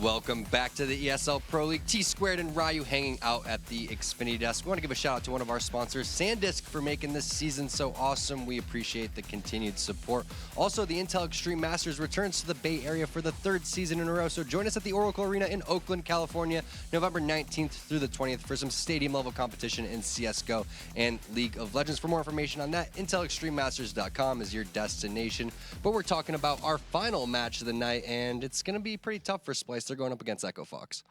Welcome back to the ESL Pro League. T-Squared and Ryu hanging out at the Xfinity desk. We want to give a shout out to one of our sponsors, SanDisk, for making this season so awesome. We appreciate the continued support. Also, the Intel Extreme Masters returns to the Bay Area for the 3rd season in a row. So join us at the Oracle Arena in Oakland, California, November 19th through the 20th for some stadium-level competition in CSGO and League of Legends. For more information on that, IntelExtremeMasters.com is your destination. But we're talking about our final match of the night, and it's going to be pretty tough for Splyce. They're going up against Echofox.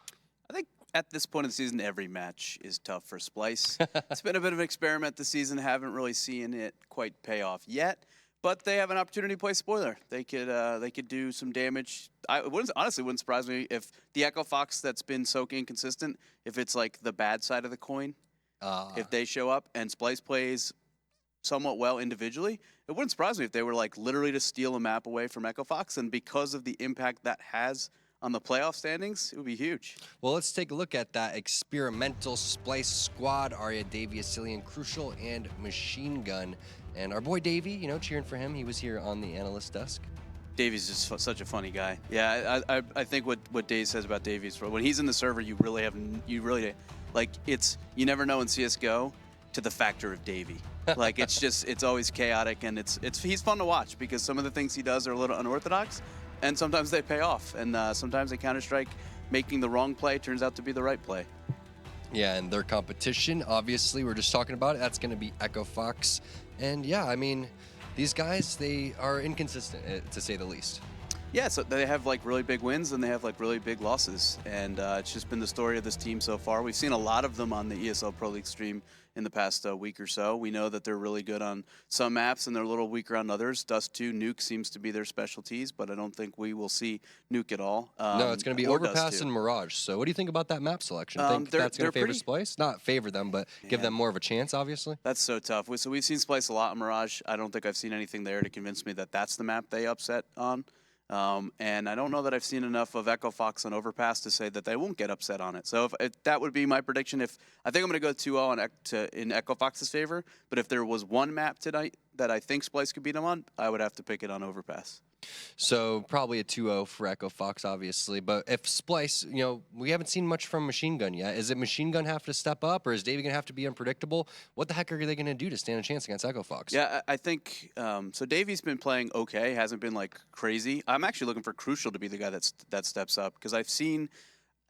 I think at this point in the season, every match is tough for Splyce. It's been a bit of an experiment this season. Haven't really seen it quite pay off yet, but they have an opportunity to play spoiler. They could do some damage. Honestly wouldn't surprise me if the Echofox that's been so inconsistent, if it's like the bad side of the coin, if they show up and Splyce plays somewhat well individually, it wouldn't surprise me if they were like literally to steal a map away from Echofox, and because of the impact that has on the playoff standings, it would be huge. Well, let's take a look at that experimental Splyce squad. Arya, Davey, Asilian, Crucial, and Machine Gun. And our boy Davey, you know, cheering for him. He was here on the analyst desk. Davey's just such a funny guy. Yeah, I think what Dave says about Davey is when he's in the server, you really you never know in CSGO to the factor of Davey. Like it's always chaotic, and he's fun to watch because some of the things he does are a little unorthodox. And sometimes they pay off, and sometimes in Counter-Strike, making the wrong play turns out to be the right play. Yeah, and their competition, obviously, we're just talking about it. That's going to be Echofox. And yeah, I mean, these guys, they are inconsistent, to say the least. Yeah, so they have like really big wins and they have like really big losses, and it's just been the story of this team so far. We've seen a lot of them on the ESL Pro League stream in the past week or so. We know that they're really good on some maps and they're a little weaker on others. Dust 2, Nuke seems to be their specialties, but I don't think we will see Nuke at all. No, it's going to be Overpass and Mirage. So what do you think about that map selection? Think that's going to favor Splyce? Not favor them, but give them more of a chance, obviously? That's so tough. So we've seen Splyce a lot in Mirage. I don't think I've seen anything there to convince me that that's the map they upset on. And I don't know that I've seen enough of Echofox and Overpass to say that they won't get upset on it. So if that would be my prediction. I think I'm going to go 2-0 in Echofox's favor. But if there was one map tonight that I think Splyce could beat them on, I would have to pick it on Overpass. So probably a 2-0 for Echofox, obviously. But if Splyce, you know, we haven't seen much from Machine Gun yet. Is it Machine Gun have to step up, or is Davey going to have to be unpredictable? What the heck are they going to do to stand a chance against Echofox? Yeah, I think so. Davey's been playing okay, hasn't been like crazy. I'm actually looking for Crucial to be the guy that steps up, because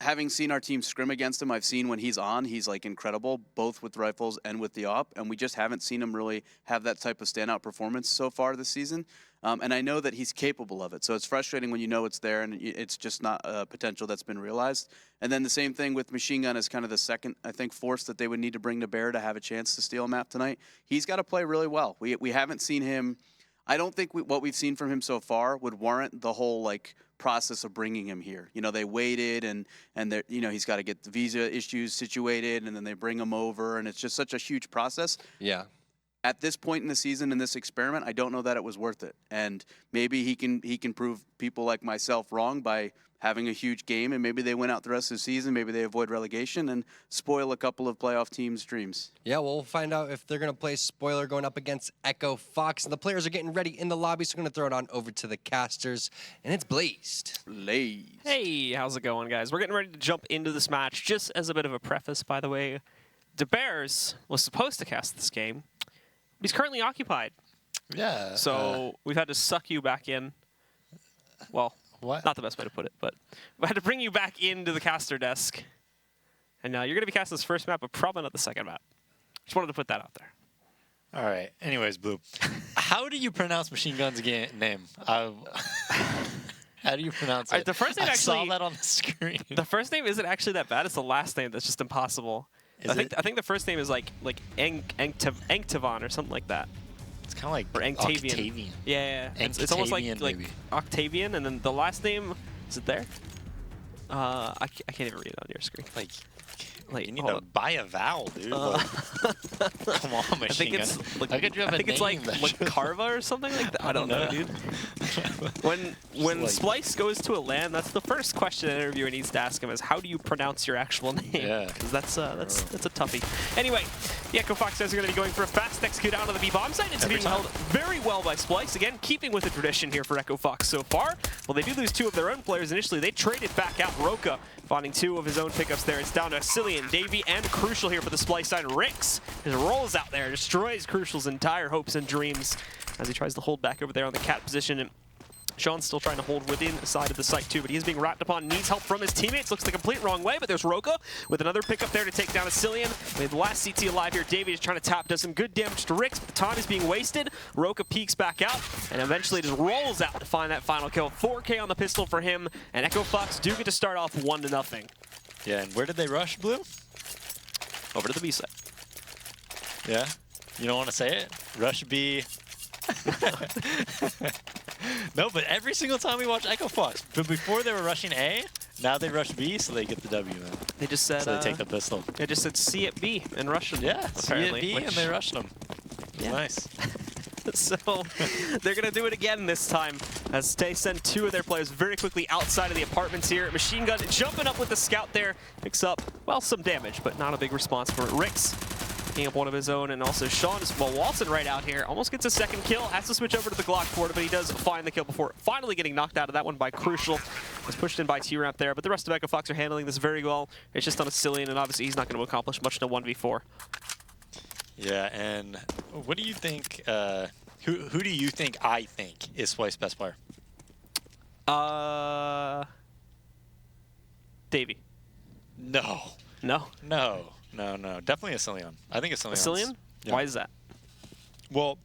having seen our team scrim against him, I've seen when he's on, he's like incredible, both with rifles and with the AWP, and we just haven't seen him really have that type of standout performance so far this season. And I know that he's capable of it, so it's frustrating when you know it's there and it's just not a potential that's been realized. And then the same thing with Machine Gun is kind of the second, I think, force that they would need to bring to bear to have a chance to steal a map tonight. He's got to play really well. We haven't seen him. I don't think what we've seen from him so far would warrant the whole like process of bringing him here. You know, they waited and you know, he's got to get the visa issues situated, and then they bring him over, and it's just such a huge process. Yeah. At this point in the season, in this experiment, I don't know that it was worth it. And maybe he can prove people like myself wrong by having a huge game, and maybe they win out the rest of the season, maybe they avoid relegation and spoil a couple of playoff teams' dreams. Yeah, we'll find out if they're going to play spoiler going up against Echofox. And the players are getting ready in the lobby, so we're going to throw it on over to the casters. And it's Blazed. Hey, how's it going, guys? We're getting ready to jump into this match. Just as a bit of a preface, by the way, DeBears was supposed to cast this game. He's currently occupied. Yeah. So we've had to suck you back in. Well, not the best way to put it, but we had to bring you back into the caster desk. And now you're going to be casting this first map, but probably not the second map. Just wanted to put that out there. All right. Anyways, Blue, how do you pronounce Machine Gun's name? How do you pronounce it? The first name I saw that on the screen. The first name isn't actually that bad. It's the last name that's just impossible. I think the first name is like Engtavon or something like that. It's kind of like Octavian. Yeah. It's almost like Octavian, and then the last name, is it there? I can't even read it on your screen. Like Like, you need to buy a vowel, dude. Come on, Machine Gun. How could you have a name? It's like Carva or something like that. I don't know, dude. When Splyce goes to a LAN, that's the first question an interviewer needs to ask him is, how do you pronounce your actual name? Yeah. Because that's a toughie. Anyway, the Echofox guys are going to be going for a fast execute out of the B bomb site. It's being held very well by Splyce. Again, keeping with the tradition here for Echofox so far. Well, they do lose 2 of their own players initially. They traded back out Roka, finding 2 of his own pickups there. It's down to Cillian, Davey, and Crucial here for the Splyce side. Rix just rolls out there, destroys Crucial's entire hopes and dreams as he tries to hold back over there on the cat position. And Sean's still trying to hold within the side of the site too, but he is being wrapped upon, needs help from his teammates. Looks the complete wrong way, but there's Roka with another pickup there to take down a Cillian. We have the last CT alive here. Davey is trying to tap, does some good damage to Rix, but the time is being wasted. Roka peeks back out and eventually just rolls out to find that final kill. 4K on the pistol for him, and Echofox do get to start off 1-0. Yeah, and where did they rush, Blue? Over to the B side. Yeah? You don't want to say it? Rush B. No, but every single time we watch Echofox, but before they were rushing A, now they rush B, so they get the W, man. They just said, so they take the pistol. They just said C at B and rush them. Yeah, apparently. C at B, and they rushed them. Yeah. Nice. So they're going to do it again this time as they send 2 of their players very quickly outside of the apartments here. Machine Gun jumping up with the scout there. Picks up, well, some damage, but not a big response for it. Rix picking up one of his own, and also Sean is, well, Walton right out here. Almost gets a second kill. Has to switch over to the Glock port, but he does find the kill before finally getting knocked out of that one by Crucial. Was pushed in by T-Ramp there, but the rest of Echofox are handling this very well. It's just on a Cillian, and obviously he's not going to accomplish much in a 1v4. Yeah, and what do you think, who do you think I think is Splyce's best player? Davey. No. No? No. Definitely a Cillian. I think a Cillian. A Cillian? Yeah. Why is that? Well,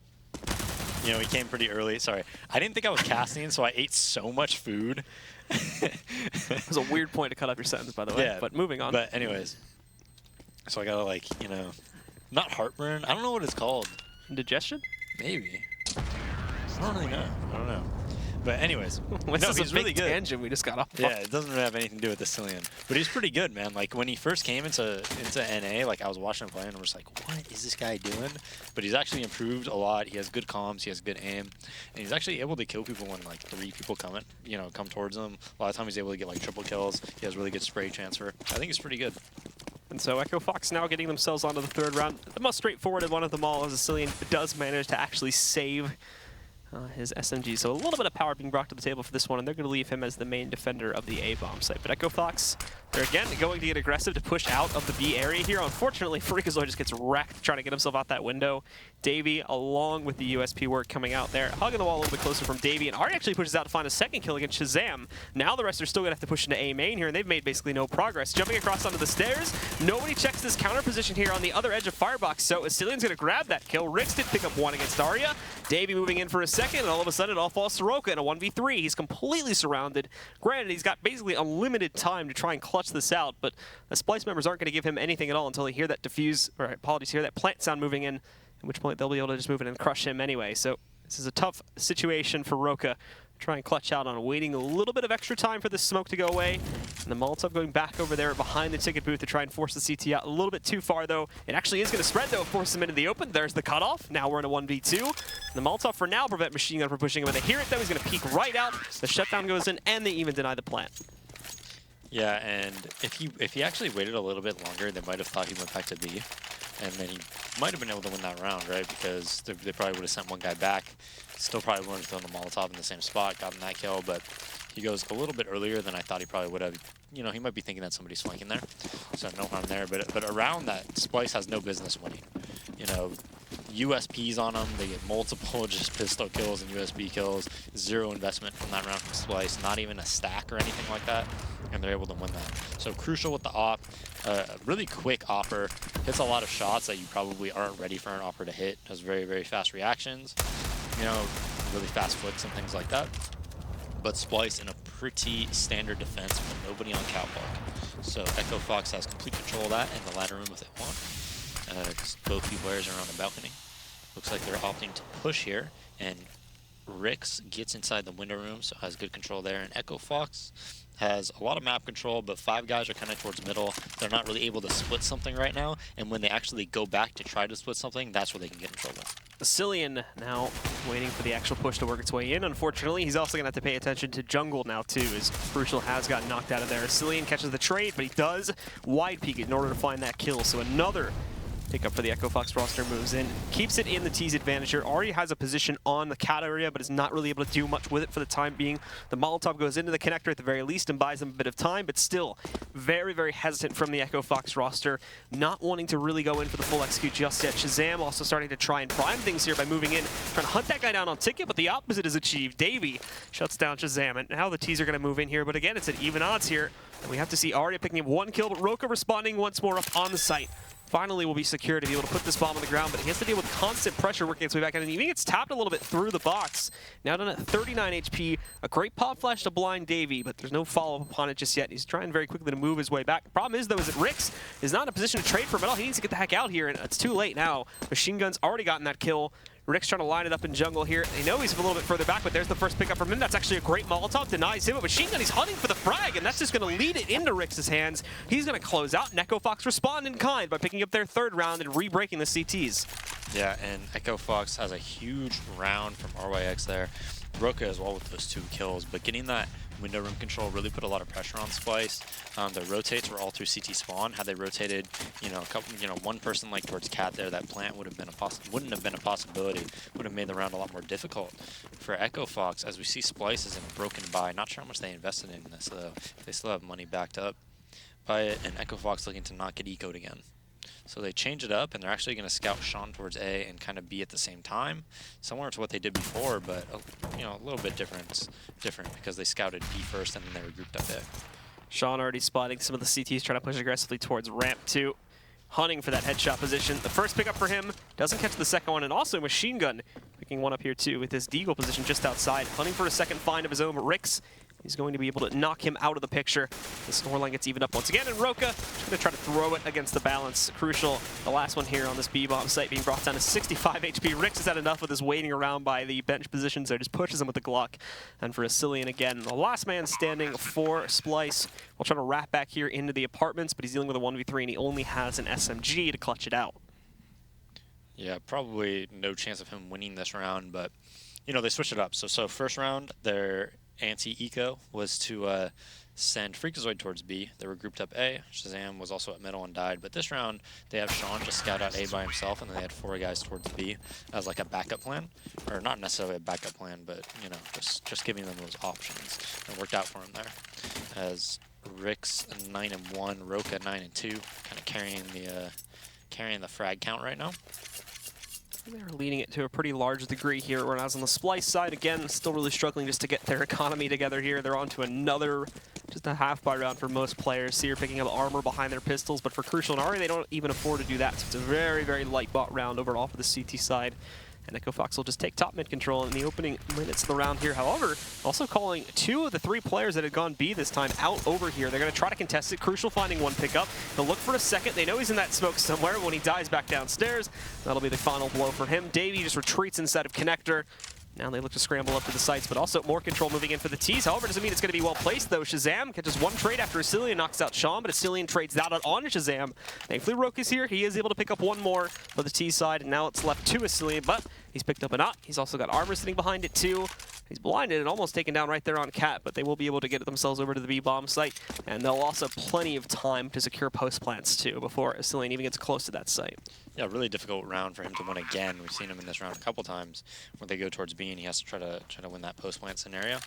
you know, he came pretty early. Sorry. I didn't think I was casting, so I ate so much food. It was a weird point to cut off your sentence, by the way. Yeah, but moving on. But anyways. So I gotta, like, you know, not heartburn. I don't know what it's called. Indigestion? Maybe. I don't really know. I don't know. But anyways, this no, is he's a really big good. tangent we just got off. Yeah, it doesn't really have anything to do with the Cillian. But he's pretty good, man. Like, when he first came into NA, like, I was watching him play, and I was like, what is this guy doing? But he's actually improved a lot. He has good comms. He has good aim. And he's actually able to kill people when, like, 3 people come towards him. A lot of times he's able to get, like, triple kills. He has really good spray transfer. I think he's pretty good. And so Echofox now getting themselves onto the 3rd round. The most straightforward one of them all as a Cillian does manage to actually save his SMG. So a little bit of power being brought to the table for this one, and they're going to leave him as the main defender of the A bomb site. But Echofox, they're again going to get aggressive to push out of the B area here. Unfortunately, Freakazoid just gets wrecked trying to get himself out that window. Davey, along with the USP work coming out there, hugging the wall a little bit closer from Davey, and Ari actually pushes out to find a second kill against Shazam. Now the rest are still going to have to push into A main here, and they've made basically no progress. Jumping across onto the stairs, nobody checks this counter position here on the other edge of Firebox, so Cillian's going to grab that kill. Rix did pick up 1 against Arya. Davey moving in for a second, and all of a sudden it all falls to Roka in a 1v3. He's completely surrounded. Granted, he's got basically unlimited time to try and clutch this out, but the Splyce members aren't going to give him anything at all until they hear that hear that plant sound moving in, at which point they'll be able to just move in and crush him anyway. So this is a tough situation for Roka. Try and clutch out on waiting a little bit of extra time for this smoke to go away. And the Molotov going back over there behind the ticket booth to try and force the CT out a little bit too far, though. It actually is going to spread, though, force him into the open. There's the cutoff. Now we're in a 1v2. The Molotov, for now, prevent Machine Gun from pushing him. When they hear it, though, he's going to peek right out. The shutdown goes in, and they even deny the plant. Yeah, and if he actually waited a little bit longer, they might have thought he went back to B. And then he might have been able to win that round, right? Because they probably would have sent one guy back. Still probably wouldn't have thrown the Molotov in the same spot, gotten that kill, but he goes a little bit earlier than I thought he probably would have. You know, he might be thinking that somebody's flanking there, so no harm there. But around that, Splyce has no business winning. You know, USPs on them, they get multiple just pistol kills and USB kills. 0 investment from that round from Splyce, not even a stack or anything like that, and they're able to win that. So Crucial with the op, really quick opper, hits a lot of shots that you probably aren't ready for an opper to hit. Has very, very fast reactions, you know, really fast flicks and things like that. But Splyce in a pretty standard defense with nobody on catwalk. So Echofox has complete control of that in the ladder room if they want. Because both B players are on the balcony. Looks like they're opting to push here, and Rix gets inside the window room, so has good control there. And Echofox has a lot of map control, but 5 guys are kind of towards middle. They're not really able to split something right now, and when they actually go back to try to split something, that's where they can get in trouble. Cillian now waiting for the actual push to work its way in. Unfortunately, he's also going to have to pay attention to jungle now, too, as Crucial has gotten knocked out of there. Cillian catches the trade, but he does wide peek in order to find that kill. So another pickup for the Echofox roster moves in. Keeps it in the T's advantage here. Already has a position on the cat area, but is not really able to do much with it for the time being. The Molotov goes into the connector at the very least and buys them a bit of time, but still very, very hesitant from the Echofox roster. Not wanting to really go in for the full execute just yet. Shazam also starting to try and prime things here by moving in, trying to hunt that guy down on ticket, but the opposite is achieved. Davey shuts down Shazam, and now the T's are going to move in here, but again, it's at even odds here. We have to see Arya picking up 1 kill, but Roka responding once more up on the site. Finally will be secure to be able to put this bomb on the ground, but he has to deal with constant pressure working its way back in, and he even gets tapped a little bit through the box. Now done at 39 HP, a great pop flash to blind Davey, but there's no follow-up upon it just yet. He's trying very quickly to move his way back. The problem is, though, is that Rix is not in a position to trade for metal. He needs to get the heck out here, and it's too late now. Machine Gun's already gotten that kill. Rick's trying to line it up in jungle here. They know he's a little bit further back, but there's the first pickup from him. That's actually a great Molotov. Denies him, but Machine Gun, he's hunting for the frag, and that's just going to lead it into Rick's hands. He's going to close out. Echofox respond in kind by picking up their 3rd round and re-breaking the CTs. Yeah, and Echofox has a huge round from RYX there. Roka as well with those 2 kills, but getting that window room control really put a lot of pressure on Splyce. The rotates were all through CT spawn. Had they rotated, one person like towards cat there, that plant would have been wouldn't have been a possibility. Would have made the round a lot more difficult for Echofox. As we see, Splyce is in a broken buy. Not sure how much they invested in this though. They still have money backed up by it, and Echofox looking to not get ecoed again. So they change it up, and they're actually going to scout Sean towards A and kind of B at the same time, similar to what they did before, but a little bit different because they scouted B first and then they were grouped up A. Sean already spotting some of the CTs, trying to push aggressively towards ramp 2, hunting for that headshot position. The first pickup for him doesn't catch the second one, and also Machine Gun picking one up here too with his deagle position just outside, hunting for a second find of his own. Rix, he's going to be able to knock him out of the picture. The scoreline gets evened up once again, and Roka just going to try to throw it against the balance. Crucial, the last one here on this B-bomb site being brought down to 65 HP. Rix has had enough with his waiting around by the bench position, so just pushes him with the Glock. And for Cillian again, the last man standing for Splyce. We'll try to wrap back here into the apartments, but he's dealing with a 1v3, and he only has an SMG to clutch it out. Yeah, probably no chance of him winning this round, but, they switched it up. So first round, their anti-eco was to send Freakazoid towards B. They were grouped up A. Shazam was also at middle and died. But this round, they have Sean just scout out A by himself, and then they had 4 guys towards B as like a backup plan. Or not necessarily a backup plan, but, just giving them those options. It worked out for him there. As Rix 9-1, Roka 9-2, kind of carrying the frag count right now. They're leading it to a pretty large degree here, whereas on the Splyce side, again, still really struggling just to get their economy together here. They're on to another, just a half-buy round for most players here, picking up armor behind their pistols, but for Crucial and Ari, they don't even afford to do that, so it's a very, very light bot round overall for the CT side. And Echofox will just take top mid control in the opening minutes of the round here. However, also calling 2 of the 3 players that had gone B this time out over here. They're going to try to contest it. Crucial finding 1 pickup. They'll look for a second. They know he's in that smoke somewhere. When he dies back downstairs, that'll be the final blow for him. Davey just retreats inside of Connector. Now they look to scramble up to the sites, but also more control moving in for the T's. However, doesn't mean it's going to be well placed, though. Shazam catches 1 trade after Cillian knocks out Sean, but Cillian trades that out on Shazam. Thankfully, Roka's here. He is able to pick up 1 more for the T side, and now it's left to Cillian, but he's picked up a knot. He's also got armor sitting behind it, too. He's blinded and almost taken down right there on Cat, but they will be able to get themselves over to the B-bomb site, and they'll also have plenty of time to secure post plants, too, before Cillian even gets close to that site. Yeah, really difficult round for him to win again. We've seen him in this round a couple times when they go towards B and he has to try to win that post plant scenario.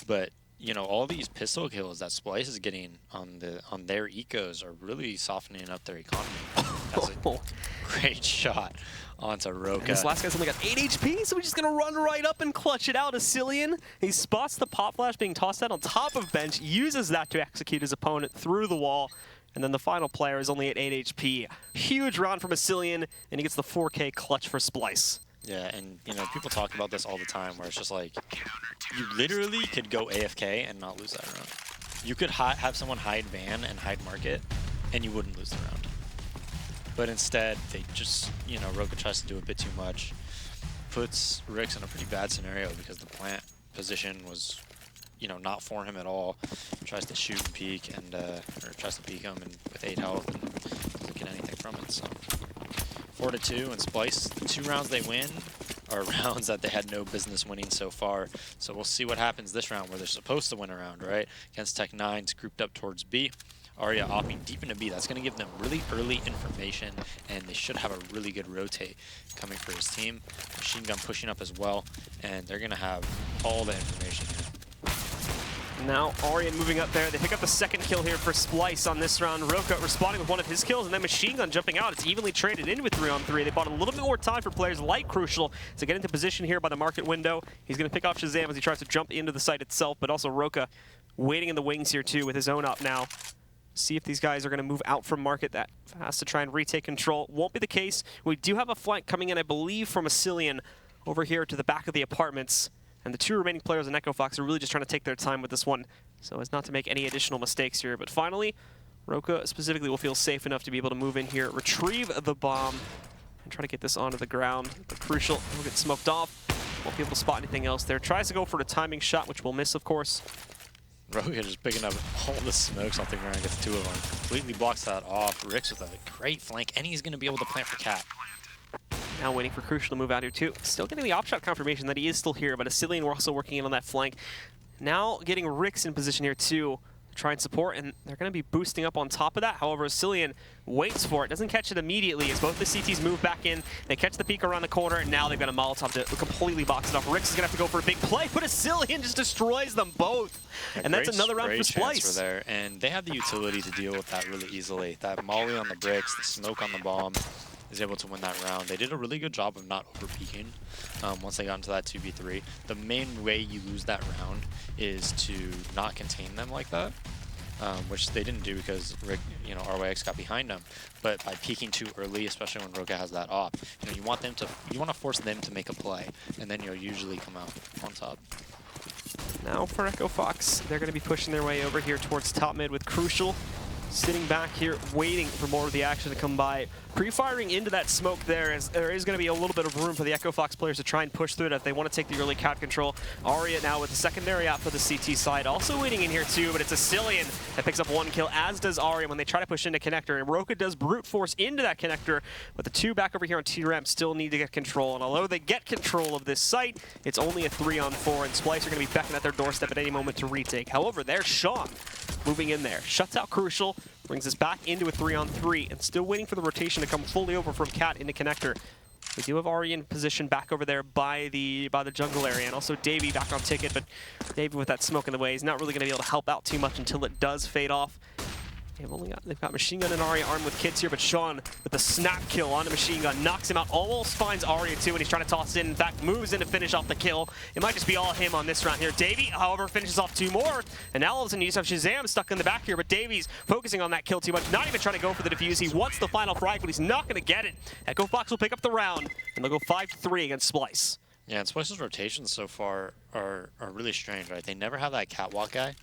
But all these pistol kills that Splyce is getting on their ecos are really softening up their economy. That's a great shot onto Roka. And this last guy's only got 8 HP, so he's just going to run right up and clutch it out as Cillian. He spots the pop flash being tossed out on top of bench, uses that to execute his opponent through the wall. And then the final player is only at 8 HP. Huge round from Cillian, and he gets the 4K clutch for Splyce. Yeah, and people talk about this all the time, where it's just like, you literally could go AFK and not lose that round. You could have someone hide Van and hide Market, and you wouldn't lose the round. But instead, they just, Roka tries to do a bit too much. puts Rix in a pretty bad scenario because the plant position was, you know, not for him at all. Tries to shoot and peek, and or tries to peek him, and with 8 health, and doesn't get anything from it. So 4-2, and Splyce, the 2 rounds they win are rounds that they had no business winning so far. So we'll see what happens this round, where they're supposed to win a round, right? Against Tech9's grouped up towards B. Arya opting deep into B. That's going to give them really early information, and they should have a really good rotate coming for his team. Machine Gun pushing up as well, and they're going to have all the information here. Now Arya moving up there. They pick up the second kill here for Splyce on this round. Roka responding with one of his kills, and then Machine Gun jumping out. It's evenly traded in with 3-on-3. They bought a little bit more time for players like Crucial to get into position here by the market window. He's going to pick off Shazam as he tries to jump into the site itself, but also Roka waiting in the wings here too with his own up now. See if these guys are going to move out from market that fast to try and retake control. Won't be the case. We do have a flank coming in, I believe, from Asilian over here to the back of the apartments. And the 2 remaining players in Echofox are really just trying to take their time with this one, so as not to make any additional mistakes here. But finally, Roka specifically will feel safe enough to be able to move in here, retrieve the bomb, and try to get this onto the ground. But Crucial will get smoked off. Won't be able to spot anything else there. Tries to go for a timing shot, which will miss, of course. Roka just picking up all the smokes off the ground, gets 2 of them. Completely blocks that off. Rix with a great flank, and he's going to be able to plant for Cat. Now waiting for Crucial to move out here too. Still getting the op shot confirmation that he is still here, but Asilian, we're also working in on that flank. Now getting Rix in position here too to try and support, and they're going to be boosting up on top of that. However, Asilian waits for it, doesn't catch it immediately as both the CTs move back in. They catch the peek around the corner, and now they've got a Molotov to completely box it off. Rix is going to have to go for a big play, but Asilian just destroys them both. And that's another round for Splyce. There, and they have the utility to deal with that really easily. That molly on the bricks, the smoke on the bomb, is able to win that round. They did a really good job of not over-peaking once they got into that 2v3. The main way you lose that round is to not contain them like that, which they didn't do because RYX got behind them. But by peeking too early, especially when Roka has that op, you want to force them to make a play, and then you'll usually come out on top. Now for Echofox, they're going to be pushing their way over here towards top mid with Crucial sitting back here waiting for more of the action to come by. Pre-firing into that smoke there, as there is going to be a little bit of room for the Echofox players to try and push through it if they want to take the early cat control. Arya now with the secondary out for the CT side, also waiting in here too, but it's Asilian that picks up 1 kill, as does Arya when they try to push into connector, and Roka does brute force into that connector, but the 2 back over here on T-Ramp still need to get control, and although they get control of this site, it's only a 3-on-4, and Splyce are going to be beckoning at their doorstep at any moment to retake. However, there's Sean moving in there, shuts out Crucial, brings us back into a 3-on-3, and still waiting for the rotation to come fully over from Cat into connector. We do have Arya in position back over there by the jungle area, and also Davey back on ticket, but Davey with that smoke in the way, he's not really going to be able to help out too much until it does fade off. They've got Machine Gun and Arya armed with kits here, but Sean with the snap kill onto Machine Gun knocks him out, almost finds Arya too, and he's trying to toss in fact, moves in to finish off the kill. It might just be all him on this round here. Davey, however, finishes off 2 more, and now all of a sudden you just have Shazam stuck in the back here, but Davey's focusing on that kill too much, not even trying to go for the defuse. He wants the final frag, but he's not going to get it. Echofox will pick up the round, and they'll go 5-3 against Splyce. Yeah, and Splyce's rotations so far are really strange, right? They never have that catwalk guy,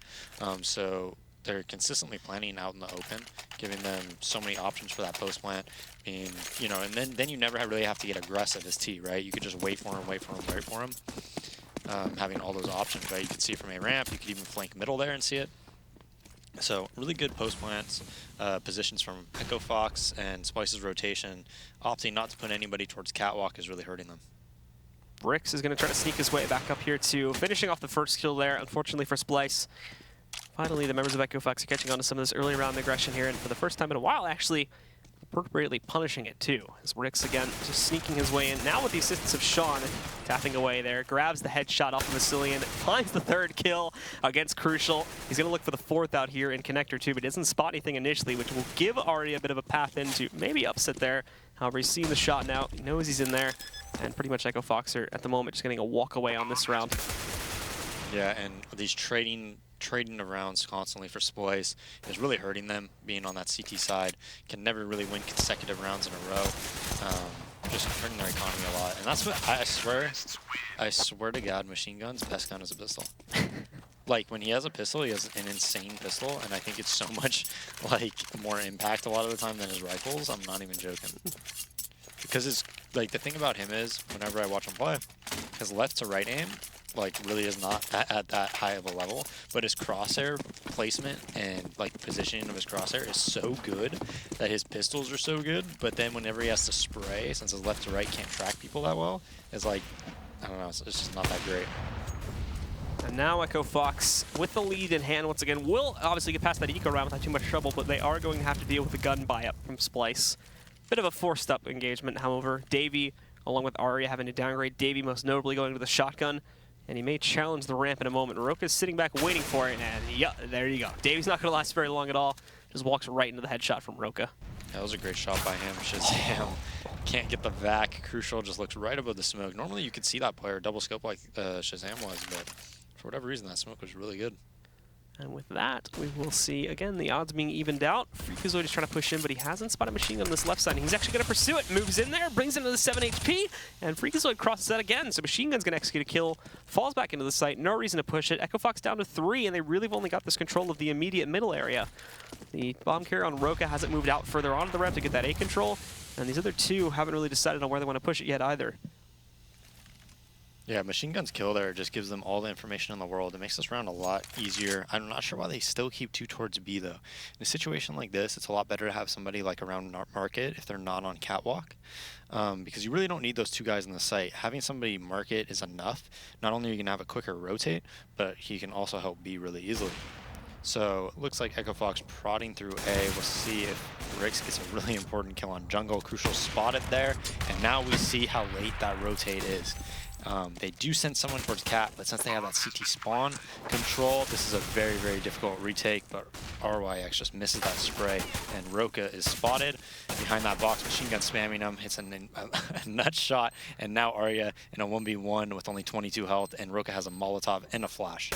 so they're consistently planning out in the open, giving them so many options for that post plant. And then you never really have to get aggressive as T, right? You could just wait for him, having all those options, right? You could see it from a ramp. You could even flank middle there and see it. So really good post plants, positions from Echofox, and Splyce's rotation. Opting not to put anybody towards catwalk is really hurting them. Rix is going to try to sneak his way back up here too, finishing off the first kill there, unfortunately for Splyce. Finally, the members of Echofox are catching on to some of this early round aggression here, and for the first time in a while, actually, appropriately punishing it too. As Rix, again, just sneaking his way in. Now with the assistance of Sean, tapping away there, grabs the headshot off of Asilian, finds the 3rd kill against Crucial. He's going to look for the 4th out here in connector too, but doesn't spot anything initially, which will give Arya a bit of a path into maybe upset there. However, he's seen the shot now, he knows he's in there, and pretty much Echofox are at the moment just getting a walk away on this round. Yeah, and these trading of rounds constantly for Splyce is really hurting them, being on that CT side. Can never really win consecutive rounds in a row. Just hurting their economy a lot. And that's what I swear to God, Machine Gun's best gun is a pistol. Like, when he has a pistol, he has an insane pistol, and I think it's so much, like, more impact a lot of the time than his rifles. I'm not even joking. Because like the thing about him is, whenever I watch him play, his left to right aim like really is not at that high of a level, but his crosshair placement and like positioning of his crosshair is so good that his pistols are so good. But then whenever he has to spray, since his left to right can't track people that well, it's like, I don't know, it's just not that great. And now Echofox, with the lead in hand once again, will obviously get past that eco round without too much trouble, but they are going to have to deal with the gun buy-up from Splyce. Bit of a forced up engagement, however. Davey, along with Arya, having to downgrade. Davey most notably going to the shotgun, and he may challenge the ramp in a moment. Roka's sitting back waiting for it, and yeah, there you go. Davey's not going to last very long at all. Just walks right into the headshot from Roka. That was a great shot by him. Shazam can't get the vac. Crucial just looks right above the smoke. Normally you could see that player double scope like Shazam was, but for whatever reason that smoke was really good. And with that, we will see, again, the odds being evened out. Freakazoid is trying to push in, but he hasn't spotted Machine Gun on this left side. And he's actually going to pursue it. Moves in there, brings him to the 7 HP, and Freakazoid crosses that again. So Machine Gun's going to execute a kill, falls back into the site. No reason to push it. Echofox down to 3, and they really have only got this control of the immediate middle area. The bomb carrier on Roka hasn't moved out further onto the ramp to get that A control, and these other two haven't really decided on where they want to push it yet either. Yeah, Machine Gun's kill there just gives them all the information in the world. It makes this round a lot easier. I'm not sure why they still keep 2 towards B, though. In a situation like this, it's a lot better to have somebody like around Market if they're not on Catwalk, because you really don't need those 2 guys in the site. Having somebody Market is enough. Not only are you going to have a quicker rotate, but he can also help B really easily. So it looks like Echofox prodding through A. We'll see if Rix gets a really important kill on Jungle. Crucial spotted there, and now we see how late that rotate is. They do send someone towards Cat, but since they have that CT spawn control, this is a very, very difficult retake, but RYX just misses that spray, and Roka is spotted behind that box. Machine Gun spamming him, hits a nut shot, and now Arya in a 1v1 with only 22 health, and Roka has a Molotov and a flash.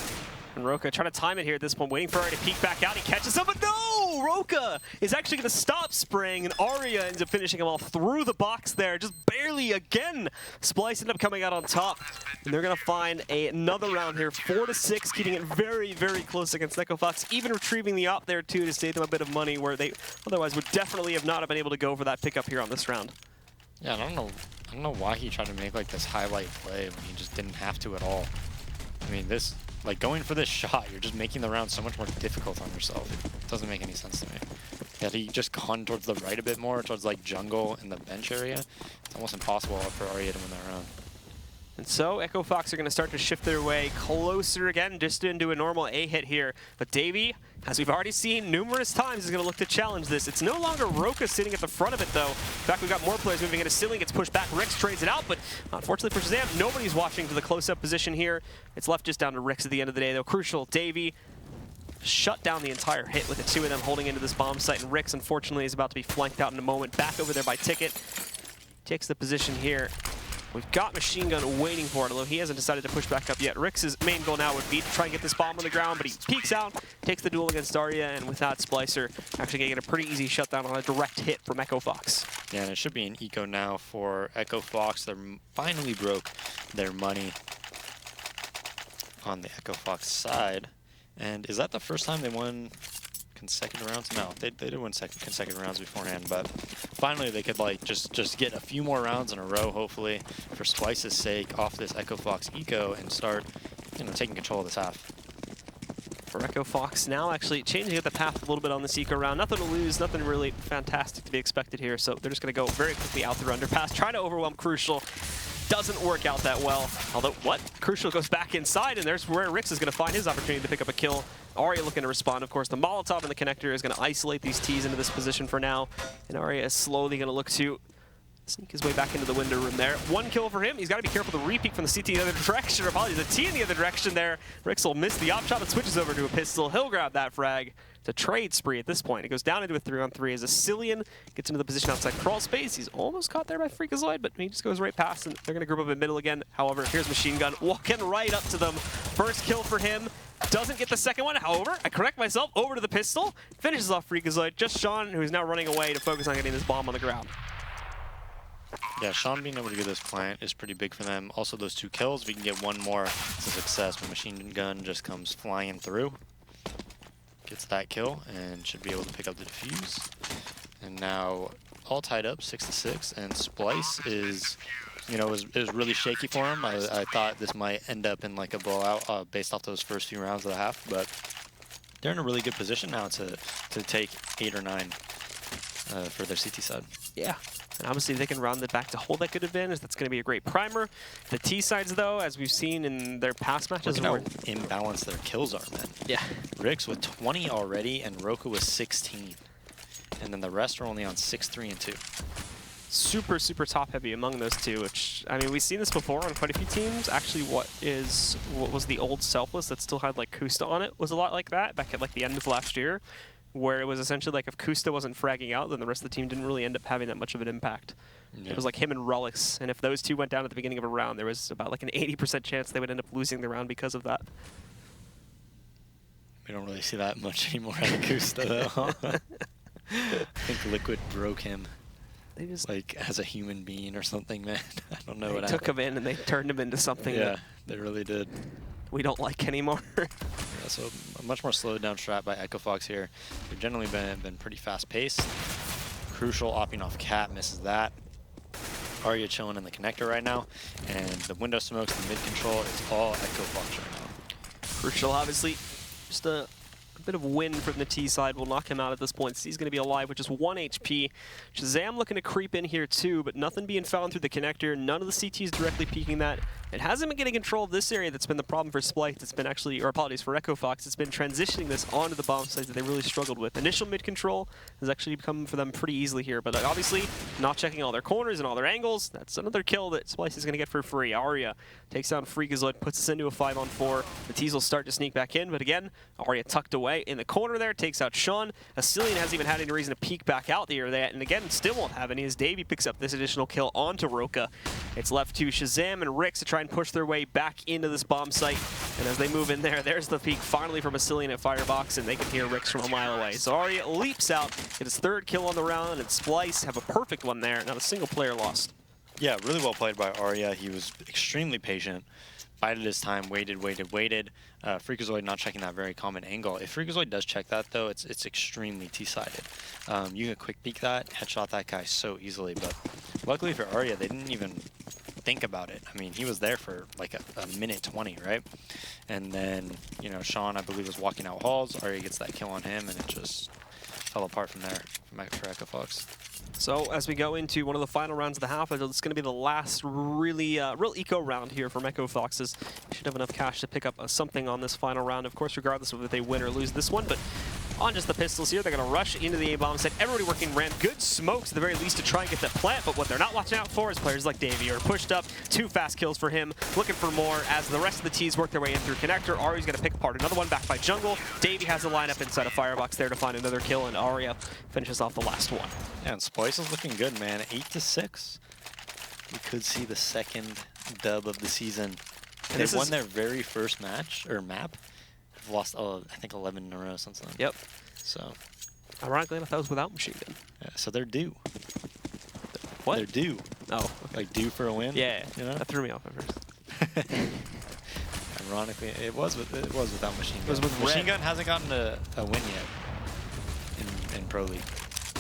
And Roka trying to time it here at this point, waiting for Arya to peek back out. He catches him, but no! Roka is actually going to stop spraying, and Arya ends up finishing him off through the box there, just barely again. Splyce ended up coming out on top, and they're going to find another round here, 4-6, keeping it very, very close against Echofox, even retrieving the op there too to save them a bit of money where they otherwise would definitely have not have been able to go for that pickup here on this round. Yeah, I don't know why he tried to make like this highlight play when he just didn't have to at all. I mean, this, like going for this shot, you're just making the round so much more difficult on yourself. It doesn't make any sense to me. Had he just gone towards the right a bit more, towards like jungle and the bench area, it's almost impossible for Arya to win that round. And so Echofox are going to start to shift their way closer again, just into a normal A hit here. But Davey, as we've already seen numerous times, is going to look to challenge this. It's no longer Roka sitting at the front of it, though. In fact, we've got more players moving into ceiling. Gets pushed back. Rix trades it out, but unfortunately for Shazam, nobody's watching to the close-up position here. It's left just down to Rix at the end of the day, though. Crucial, Davey shut down the entire hit with the 2 of them holding into this bomb site, and Rix, unfortunately, is about to be flanked out in a moment. Back over there by Ticket. Takes the position here. We've got Machine Gun waiting for it, although he hasn't decided to push back up yet. Rix's main goal now would be to try and get this bomb on the ground, but he peeks out, takes the duel against Arya, and with that, Splycer actually getting a pretty easy shutdown on a direct hit from Echofox. Yeah, and it should be an eco now for Echofox. They finally broke their money on the Echofox side. And is that the first time they won consecutive rounds? No, they did win consecutive rounds beforehand, but finally they could like just get a few more rounds in a row, hopefully, for Splyce's sake, off this Echofox eco and start, taking control of this half. For Echofox now actually changing up the path a little bit on this eco round. Nothing to lose, nothing really fantastic to be expected here, so they're just going to go very quickly out through underpass, try to overwhelm Crucial. Doesn't work out that well. Although, Crucial goes back inside, and there's where Rix is going to find his opportunity to pick up a kill. Arya looking to respond, of course. The Molotov and the connector is going to isolate these Ts into this position for now. And Arya is slowly going to look to sneak his way back into the window room there. 1 kill for him. He's got to be careful to re-peek from the CT in the other direction, or probably the T in the other direction there. Rix will miss the op shot and switches over to a pistol. He'll grab that frag. It's a trade spree at this point. It goes down into a 3-on-3 as a Cillian gets into the position outside crawl space. He's almost caught there by Freakazoid, but he just goes right past, and they're going to group up in middle again. However, here's Machine Gun walking right up to them. First kill for him. Doesn't get the second one. However, I correct myself, over to the pistol. Finishes off Freakazoid. Just Sean, who's now running away to focus on getting this bomb on the ground. Yeah, Sean being able to get this plant is pretty big for them. Also, those 2 kills, we can get 1 more to success when Machine Gun just comes flying through. Gets that kill and should be able to pick up the defuse. And now all tied up 6-6, and Splyce is, you know, is really shaky for him. I thought this might end up in like a blowout based off those first few rounds of the half, but they're in a really good position now to take 8 or 9 for their CT side. Yeah. And obviously, if they can round it back to hold that good advantage, that's going to be a great primer. The T sides, though, as we've seen in their past matches, look at how imbalanced their kills are, man. Yeah. Rix with 20 already, and Roka with 16. And then the rest are only on 6, 3, and 2. Super, super top-heavy among those two, which, I mean, we've seen this before on quite a few teams. Actually, what was the old Selfless that still had, like, Kusta on it was a lot like that back at, like, the end of last year, where it was essentially like if Kusta wasn't fragging out, then the rest of the team didn't really end up having that much of an impact. Yeah. It was like him and Relics, and if those two went down at the beginning of a round, there was about like an 80% chance they would end up losing the round because of that. We don't really see that much anymore out of Kusta, though. I think Liquid broke him. They just like as a human being or something, man. I don't know what happened. They took him in and they turned him into something that they really did. We don't like anymore. Yeah, so a much more slowed down strat by Echofox here. They've generally been pretty fast paced. Crucial opting off Cat, misses that. Arya chilling in the connector right now, and the window smokes, the mid control, it's all Echofox right now. Crucial, obviously, just a bit of win from the T side will knock him out at this point. So he's going to be alive with just 1 HP. Shazam looking to creep in here too, but nothing being found through the connector. None of the CTs directly peeking that. It hasn't been getting control of this area that's been the problem for Splyce. It's been actually, or apologies, for Echofox. It's been transitioning this onto the bomb sites that they really struggled with. Initial mid control has actually come for them pretty easily here, but obviously not checking all their corners and all their angles. That's another kill that Splyce is going to get for free. Arya takes down Freakazoid, puts us into a 5-on-4. The T's will start to sneak back in, but again, Arya tucked away in the corner there, takes out Sean. Asilian hasn't even had any reason to peek back out there, and again, still won't have any as Davey picks up this additional kill onto Roka. It's left to Shazam and Rix to try and push their way back into this bomb site, and as they move in there, there's the peek finally from Asilian at Firebox, and they can hear Rix from a mile away. So Arya leaps out, get his 3rd kill on the round, and Splyce have a perfect one there, not a single player lost. Yeah, really well played by Arya. He was extremely patient, bided his time, waited. Freakazoid not checking that very common angle. If Freakazoid does check that, though, it's extremely T-sided. You can quick peek that, headshot that guy so easily, but luckily for Arya, they didn't even think about it. I mean, he was there for like a minute 20, right? And then, you know, Sean, I believe, was walking out halls. Arya gets that kill on him, and it just fell apart from there for Echofox. So as we go into one of the final rounds of the half, it's going to be the last really real eco round here from Echofoxes. Should have enough cash to pick up something on this final round, of course, regardless of if they win or lose this one. But on just the pistols here, they're going to rush into the A-bomb set. Everybody working ramp. Good smokes, at the very least, to try and get that plant. But what they're not watching out for is players like Davey are pushed up. 2 fast kills for him. Looking for more as the rest of the T's work their way in through connector. Arya's going to pick apart another one back by jungle. Davey has a lineup inside a Firebox there to find another kill, and Arya finishes off the last one. Yeah, and Splyce is looking good, man. 8-6. We could see the 2nd dub of the season. They won their very first match, or map. They've lost, I think, 11 in a row since then. Yep. So, ironically enough, that was without Machine Gun. Yeah, so they're due. What? They're due. Oh, okay. Like due for a win. Yeah, you know? That threw me off at first. Ironically, it was without Machine Gun. It was with Machine Red. Gun hasn't gotten a win yet in Pro League.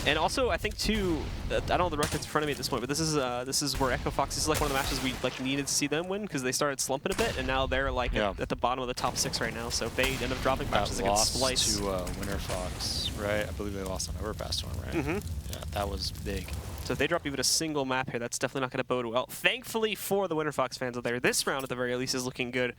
And also, I think too, I don't have the records in front of me at this point, but this is where Echofox, this is like one of the matches we like needed to see them win because they started slumping a bit, and now they're like at the bottom of the top 6 right now. So if they end up dropping matches against Splyce, to Winterfox, right? I believe they lost on Overpass to him, right? Mm-hmm. Yeah, that was big. So if they drop even a single map here, that's definitely not going to bode well. Thankfully for the Winterfox fans out there, this round at the very least is looking good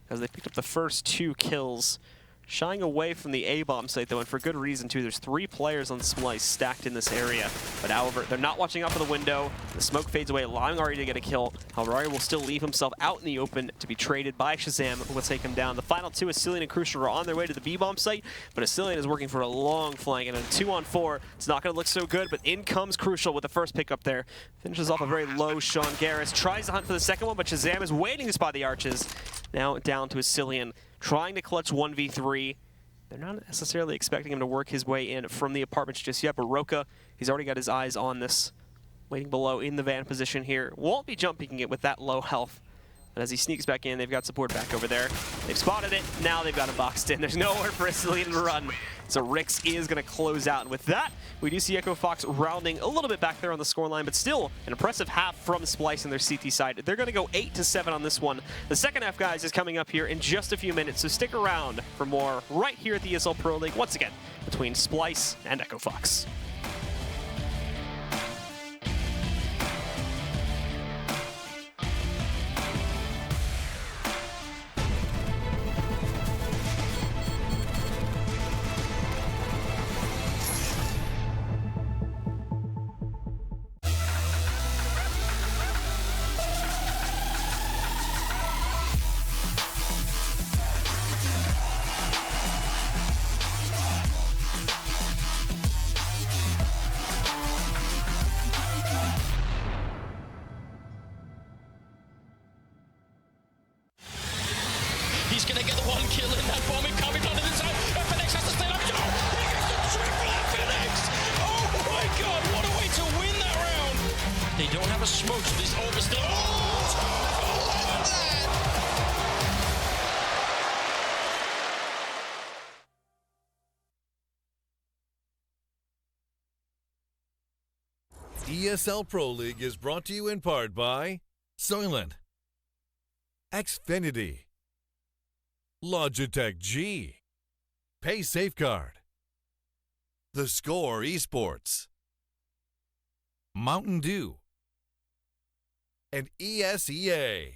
as they picked up the first 2 kills. Shying away from the A-bomb site, though, and for good reason, too. There's 3 players on Splyce stacked in this area. But however, they're not watching out for the window. The smoke fades away, allowing Arya to get a kill. However, Arya will still leave himself out in the open to be traded by Shazam, who will take him down. The final 2, Asilian and Crucial, are on their way to the B-bomb site, but Asilian is working for a long flank, and a 2-on-4, it's not going to look so good, but in comes Crucial with the first pickup there. Finishes off a very low Sean Garris. Tries to hunt for the second one, but Shazam is waiting to spot the arches. Now down to Asilian, trying to clutch 1v3. They're not necessarily expecting him to work his way in from the apartments just yet, but Roka, he's already got his eyes on this. Waiting below in the van position here. Won't be jump peeking it with that low health. But as he sneaks back in, they've got support back over there. They've spotted it. Now they've got him boxed in. There's nowhere for Cillian to run. So Rix is going to close out. And with that, we do see Echofox rounding a little bit back there on the scoreline, but still an impressive half from Splyce in their CT side. They're going to go 8-7 on this one. The second half, guys, is coming up here in just a few minutes, so stick around for more right here at the ESL Pro League, once again, between Splyce and Echofox. He's going to get the one kill in that bomb. It can't be done in his own. FNX has to stay up. Oh, he gets the trick for FNX. Oh my god, what a way to win that round. They don't have a smoke, so this orb is still. ESL Pro League is brought to you in part by Soylent, Xfinity, Logitech G, Pay Safeguard, The Score Esports, Mountain Dew, and ESEA.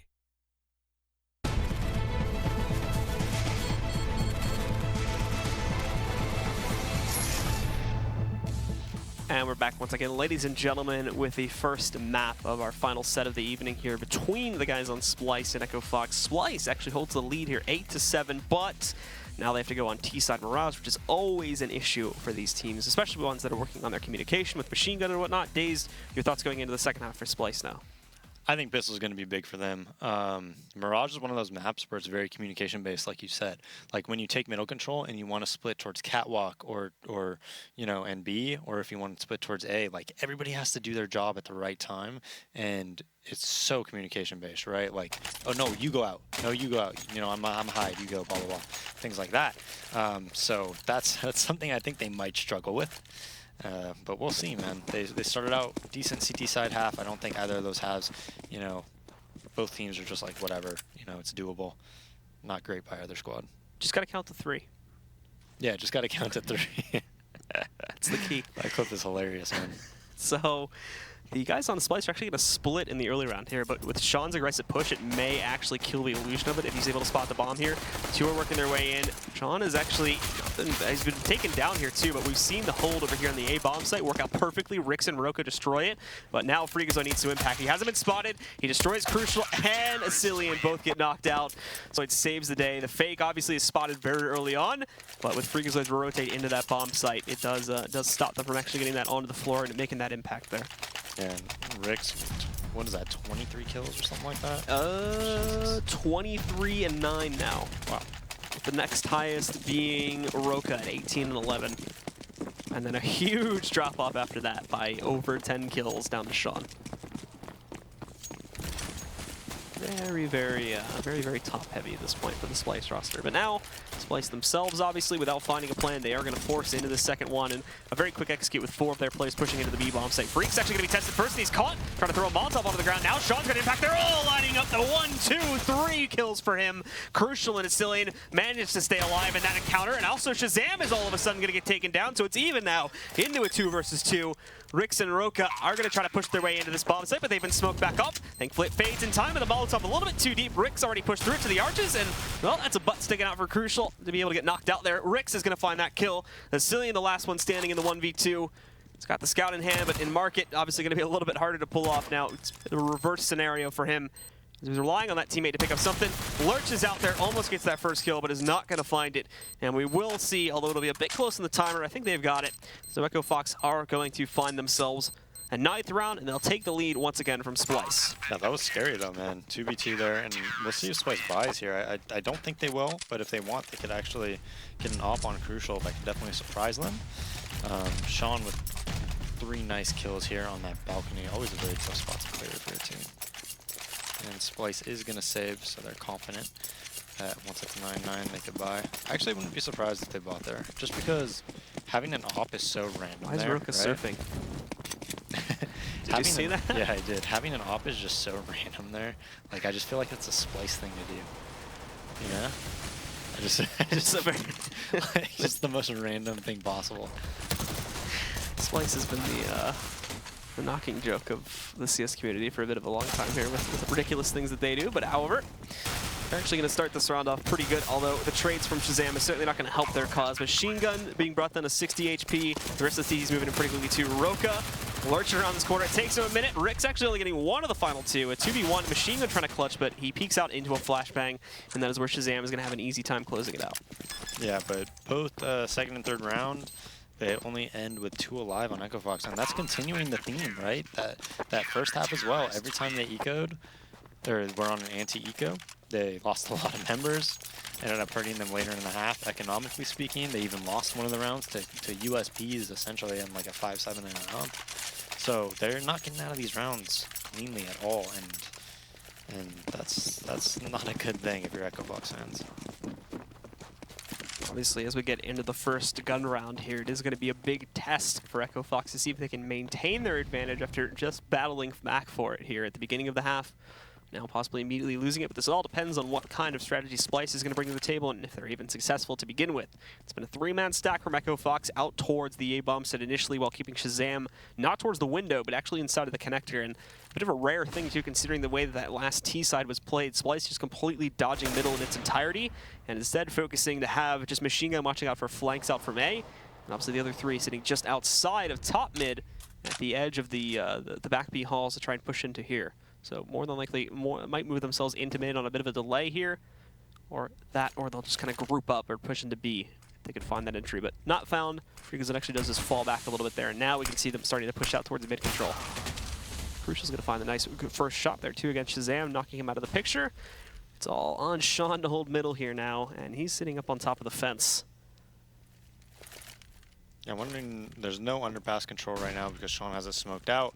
And we're back once again, ladies and gentlemen, with the first map of our final set of the evening here between the guys on Splyce and Echofox. Splyce actually holds the lead here, 8-7, but now they have to go on T-side Mirage, which is always an issue for these teams, especially ones that are working on their communication with Machine Gun and whatnot. Dazed, your thoughts going into the second half for Splyce now? I think Pistol's going to be big for them. Mirage is one of those maps where it's very communication-based, like you said. Like when you take middle control and you want to split towards Catwalk or you know, and B, or if you want to split towards A, like everybody has to do their job at the right time, and it's so communication-based, right? Like, oh no, you go out. No, you go out. You know, I'm hide. You go, blah blah blah, things like that. So that's something I think they might struggle with. But we'll see, man. They started out decent CT side half. I don't think either of those halves, you know, both teams are just like, whatever, you know, it's doable. Not great by either squad. Just got to count to 3. Yeah, just got to count to 3. That's the key. That clip is hilarious, man. So the guys on Splyce are actually going to split in the early round here, but with Sean's aggressive push, it may actually kill the illusion of it if he's able to spot the bomb here. 2 are working their way in. Sean is actually, he's been taken down here too, but we've seen the hold over here on the A bomb site work out perfectly. Rix and Roka destroy it, but now Freakazoid needs to impact. He hasn't been spotted. He destroys Crucial and Cillian both get knocked out, so it saves the day. The fake obviously is spotted very early on, but with Freakazoid's rotate into that bomb site, it does stop them from actually getting that onto the floor and making that impact there. And Rix, what is that, 23 kills or something like that? 23 and 9 now. Wow. The next highest being Roka at 18 and 11. And then a huge drop off after that by over 10 kills down to Sean. Very, very top heavy at this point for the Splyce roster. But now, Splyce themselves, obviously, without finding a plan, they are going to force into the second one. And a very quick execute with 4 of their players pushing into the B-bomb site. Freak's actually going to be tested first, and he's caught. Trying to throw a Molotov onto the ground. Now Sean's going to impact. They're all lining up. The 1, 2, 3 kills for him. Crucial and Cillian managed to stay alive in that encounter. And also Shazam is all of a sudden going to get taken down. So it's even now into a 2 versus 2. Rix and Roka are going to try to push their way into this bomb site, but they've been smoked back up. Thankfully, it fades in time, and the Molotov a little bit too deep. Rix already pushed through it to the arches, and, well, that's a butt sticking out for Crucial to be able to get knocked out there. Rix is going to find that kill. Cillian, the last one standing in the 1v2. He's got the scout in hand, but in market, obviously going to be a little bit harder to pull off now. It's a reverse scenario for him. He's relying on that teammate to pick up something. Lurch is out there, almost gets that first kill, but is not going to find it. And we will see, although it'll be a bit close in the timer, I think they've got it. So Echofox are going to find themselves a 9th round, and they'll take the lead once again from Splyce. Yeah, that was scary though, man. 2v2 there, and we'll see if Splyce buys here. I don't think they will, but if they want, they could actually get an op on Crucial that could definitely surprise them. Sean with 3 nice kills here on that balcony. Always a very tough spot to clear for your team. And Splyce is going to save, so they're confident that once it's 9-9, they could buy. Actually, I wouldn't be surprised if they bought there, just because having an op is so random. Why is there, Roka surfing? Did you see that? Yeah, I did. Having an op is just so random there. Like, I just feel like it's a Splyce thing to do. You know? Just the most random thing possible. Splyce has been the knocking joke of the CS community for a bit of a long time here with the ridiculous things that they do. But however, they're actually going to start this round off pretty good, although the trades from Shazam is certainly not going to help their cause. Machine Gun being brought down to 60 HP. The rest of the CD's moving in pretty quickly too. Roka lurching around this corner. It takes him a minute. Rick's actually only getting one of the final two. A 2v1. Machine Gun trying to clutch, but he peeks out into a flashbang, and that is where Shazam is going to have an easy time closing it out. Yeah, but both second and third round, they only end with 2 alive on Echofox, and that's continuing the theme, right? That first half as well. Every time they ecoed, or were on an anti-eco, they lost a lot of members, ended up hurting them later in the half. Economically speaking, they even lost one of the rounds to USPs, essentially, in like a 5-7 and a up. So they're not getting out of these rounds cleanly at all, and that's not a good thing if you're Echofox fans. Obviously, as we get into the first gun round here, it is going to be a big test for Echofox to see if they can maintain their advantage after just battling back for it here at the beginning of the half. Now possibly immediately losing it, but this all depends on what kind of strategy Splyce is going to bring to the table and if they're even successful to begin with. It's been a 3-man stack from Echofox out towards the A-bomb set initially while keeping Shazam not towards the window, but actually inside of the connector. And a bit of a rare thing, too, considering the way that last T side was played. Splyce just completely dodging middle in its entirety, and instead focusing to have just Machine Gun watching out for flanks out from A, and obviously the other 3 sitting just outside of top mid at the edge of the back B halls to try and push into here. So more than likely, might move themselves into mid on a bit of a delay here, or they'll just kind of group up or push into B if they could find that entry, but not found, because it actually does just fall back a little bit there, and now we can see them starting to push out towards the mid control. Crucial's going to find a nice first shot there too against Shazam, knocking him out of the picture. It's all on Sean to hold middle here now, and he's sitting up on top of the fence. Yeah, I'm wondering, there's no underpass control right now because Sean has it smoked out.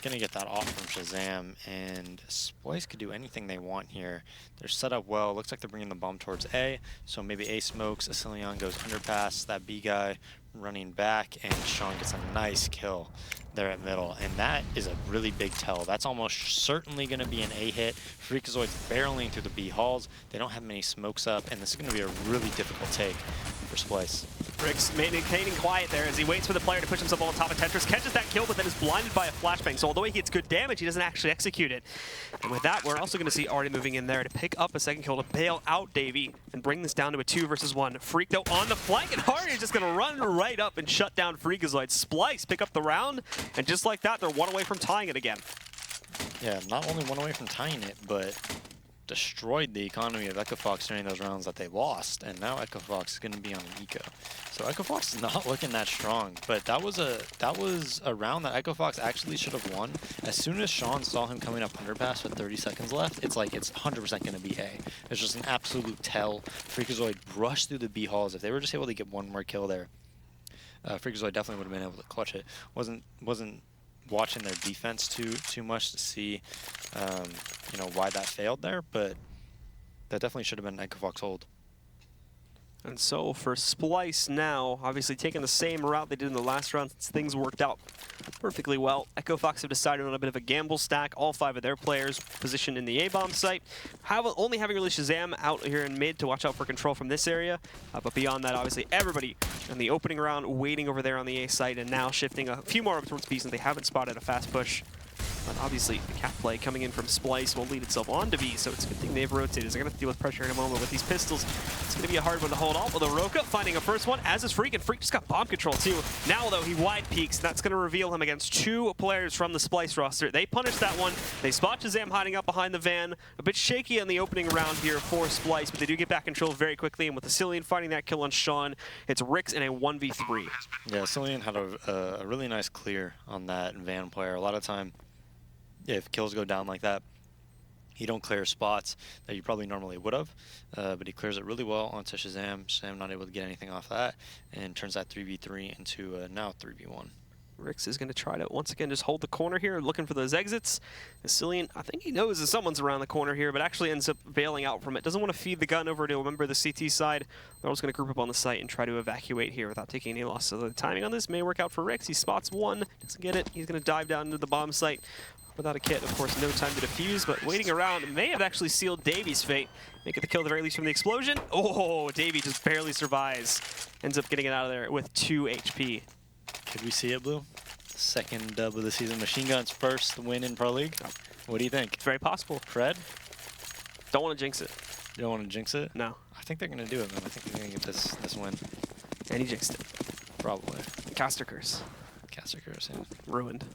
Gonna get that off from Shazam, and Splyce could do anything they want here. They're set up well. Looks like they're bringing the bomb towards A, so maybe A smokes, Asilion goes underpass, that B guy running back, and Sean gets a nice kill there at middle, and that is a really big tell. That's almost certainly going to be an A hit. Freakazoid's barreling through the B halls. They don't have many smokes up, and this is going to be a really difficult take for Splyce. Rick's maintaining quiet there as he waits for the player to push himself on top of Tetris, catches that kill, but then is blinded by a flashbang. So although he gets good damage, he doesn't actually execute it. And with that, we're also going to see Artie moving in there to pick up a second kill to bail out Davey and bring this down to a 2 versus 1. Freak, though, on the flank, and Artie is just going to run right up and shut down Freakazoid. Splyce pick up the round, and just like that, they're 1 away from tying it again. Yeah, not only 1 away from tying it, but destroyed the economy of Echofox during those rounds that they lost, and now Echofox is going to be on an eco. So Echofox is not looking that strong, but that was a round that Echofox actually should have won. As soon as Sean saw him coming up underpass with 30 seconds left, it's like it's 100% going to be A. It's just an absolute tell. Freakazoid rushed through the B halls. If they were just able to get 1 more kill there, Freakazoid definitely would have been able to clutch it. Wasn't watching their defense too much to see why that failed there, but that definitely should have been an Echofox hold. And so for Splyce now, obviously taking the same route they did in the last round, since things worked out perfectly well. Echofox have decided on a bit of a gamble stack. All 5 of their players positioned in the A-bomb site. Only having really Shazam out here in mid to watch out for control from this area. But beyond that, obviously everybody in the opening round waiting over there on the A site, and now shifting a few more up towards B since they haven't spotted a fast push. But obviously, the cap play coming in from Splyce will lead itself on to B, so it's a good thing they've rotated. They're going to deal with pressure in a moment with these pistols. It's going to be a hard one to hold off with Roka finding a first one, as is Freak, and Freak just got bomb control too. Now, though, he wide peeks, and that's going to reveal him against 2 players from the Splyce roster. They punish that one. They spot Shazam hiding up behind the van. A bit shaky on the opening round here for Splyce, but they do get back control very quickly, and with Asilion finding that kill on Sean, it's Ricks in a 1v3. Yeah, Asilion had a really nice clear on that van player. A lot of time, if kills go down like that, he don't clear spots that you probably normally would have, but he clears it really well onto Shazam. Shazam not able to get anything off that, and turns that 3v3 into now 3v1. Rix is going to try to, once again, just hold the corner here, looking for those exits. Cillian, I think he knows that someone's around the corner here, but actually ends up bailing out from it. Doesn't want to feed the gun over to a member of the CT side. They're just going to group up on the site and try to evacuate here without taking any loss. So the timing on this may work out for Rix. He spots one, doesn't get it. He's going to dive down into the bomb site without a kit. Of course, no time to defuse, but waiting around may have actually sealed Davy's fate. Making the kill at the very least from the explosion. Oh, Davy just barely survives. Ends up getting it out of there with 2 HP. Could we see it, Blue? Second dub of the season. Machine Gun's first win in Pro League. What do you think? It's very possible. Fred? Don't want to jinx it. You don't want to jinx it? No. I think they're going to do it, man. I think they're going to get this win. And he jinxed it. Probably. Caster curse. Caster curse, yeah. Ruined.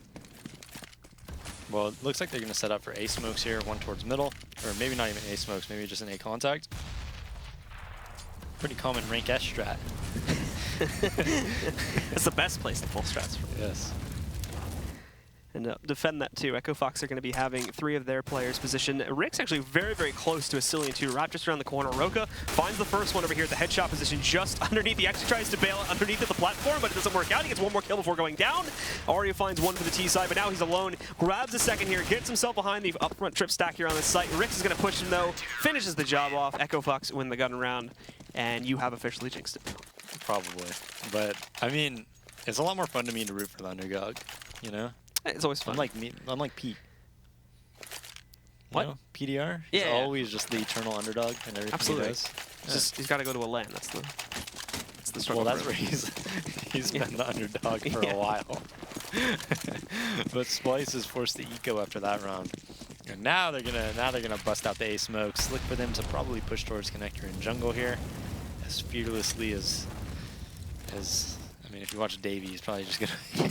Well, it looks like they're going to set up for A smokes here, one towards middle. Or maybe not even A smokes, maybe just an A contact. Pretty common rank S strat. It's the best place to pull strats from. Yes. And defend that too. Echofox are going to be having 3 of their players positioned. Rick's actually very, very close to a Cillian too. Wrapped just around the corner. Roka finds the first one over here at the headshot position just underneath. He actually tries to bail it underneath of the platform, but it doesn't work out. He gets one more kill before going down. Aria finds one for the T side, but now he's alone. Grabs a second here, gets himself behind the upfront trip stack here on the site. Rix is going to push him though, finishes the job off. Echofox win the gun round, and you have officially jinxed it. Probably. But, I mean, it's a lot more fun to me to root for the underdog, you know? It's always fun. Unlike Pete. What? You know, PDR? Yeah, He's yeah. always just the eternal underdog in everything Absolutely. he does. Just, he's got to go to a LAN. That's the struggle. Well, that's for where him. he's been the underdog for a while. But Splyce is forced to eco after that round. And now they're gonna bust out the A smokes. Look for them to probably push towards connector in jungle here, as fearlessly as I mean, if you watch Davey, he's probably just gonna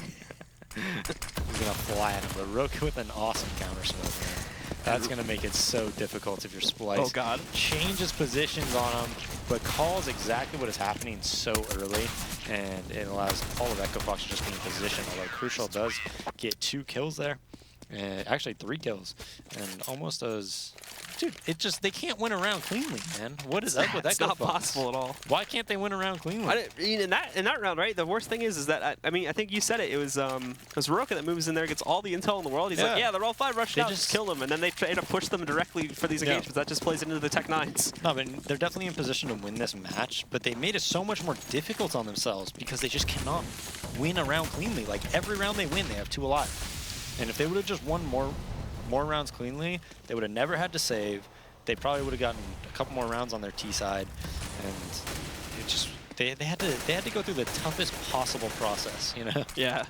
he's gonna fly at him. But Roku with an awesome counter smoke, man. That's gonna make it so difficult if you're Splyce. Oh God. Changes positions on him, but calls exactly what is happening so early, and it allows all of Echofox to just be in position. Although Crucial does get 2 kills there, and actually 3 kills, and almost does. Dude, it just, they can't win around cleanly, man. What is up with Echofox? It's not possible at all. Why can't they win around cleanly? In that round, right? The worst thing is that I mean, I think you said it. It was Roka that moves in there, gets all the intel in the world. He's like, yeah, they're all 5 rushed out, just kill them, and then they try to push them directly for these engagements. That just plays into the Tech 9s. No, but they're definitely in position to win this match, but they made it so much more difficult on themselves because they just cannot win around cleanly. Like every round they win, they have 2 alive, and if they would have just won more rounds cleanly, they would have never had to save. They probably would have gotten a couple more rounds on their T side, and it just they had to go through the toughest possible process, you know? Yeah.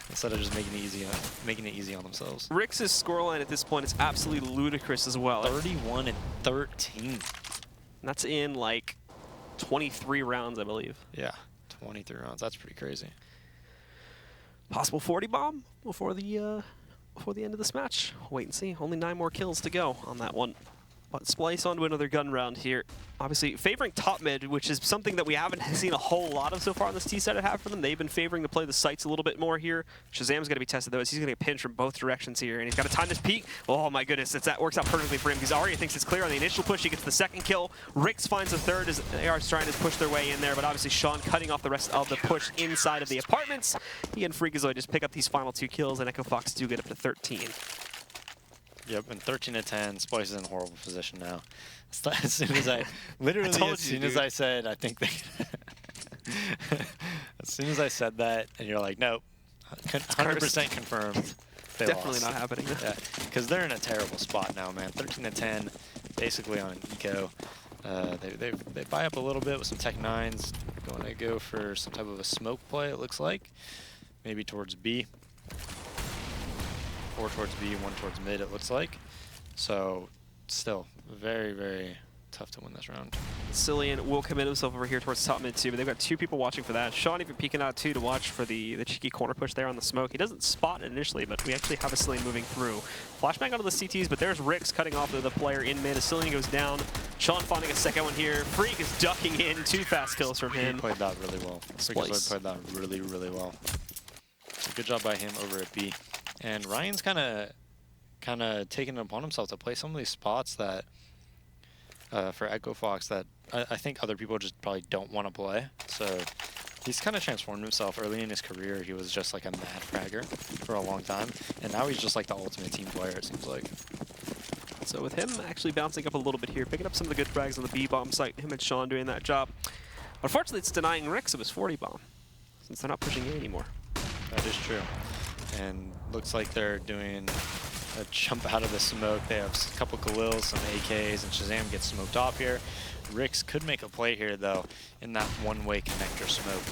Instead of just making it easy on themselves. Rix's scoreline at this point is absolutely ludicrous as well. 31 and 13. And that's in like 23 rounds, I believe. Yeah, 23 rounds. That's pretty crazy. Possible 40 bomb before the end of this match. Wait and see. Only 9 more kills to go on that one. But Splyce onto another gun round here. Obviously favoring top mid, which is something that we haven't seen a whole lot of so far on this T side at half for them. They've been favoring to play the sites a little bit more here. Shazam's going to be tested though, as he's going to get pinched from both directions here, and he's got to time this peek. Oh my goodness, that works out perfectly for him because Arya thinks it's clear on the initial push. He gets the second kill. Rix finds the third as they are trying to push their way in there, but obviously Sean cutting off the rest of the push inside of the apartments. He and Freakazoid just pick up these final 2 kills, and Echofox do get up to 13. Yep, and 13 to 10. Splyce is in a horrible position now. As soon as I, literally, as soon as I said, I think they, as soon as I said that, and you're like, nope, 100% confirmed. They Definitely lost. not happening. Yeah, because they're in a terrible spot now, man. 13 to 10, basically on an eco. They buy up a little bit with some Tech 9s. Going to go for some type of a smoke play, it looks like. Maybe towards B. 4 towards B, 1 towards mid, it looks like. So, still, very, very tough to win this round. Cillian will commit himself over here towards top mid too, but they've got 2 people watching for that. Sean even peeking out too to watch for the cheeky corner push there on the smoke. He doesn't spot it initially, but we actually have a Cillian moving through. Flashbang onto the CTs, but there's Rix cutting off the player in mid. As Cillian goes down, Sean finding a second one here. Freak is ducking in, 2 fast kills from him. He played that really well. Splyce played that really, really well. So good job by him over at B. And Ryan's kind of taking it upon himself to play some of these spots that, for Echofox, that I think other people just probably don't want to play. So He's kind of transformed himself. Early in his career, he was just like a mad fragger for a long time, and now he's just like the ultimate team player, it seems like. So with him actually bouncing up a little bit here, picking up some of the good frags on the B-bomb site, him and Sean doing that job. Unfortunately, it's denying Rix of his 40 bomb, since they're not pushing A anymore. That is true. And looks like they're doing a jump out of the smoke. They have a couple Galils, some AKs, and Shazam gets smoked off here. Rix could make a play here, though, in that one-way connector smoke.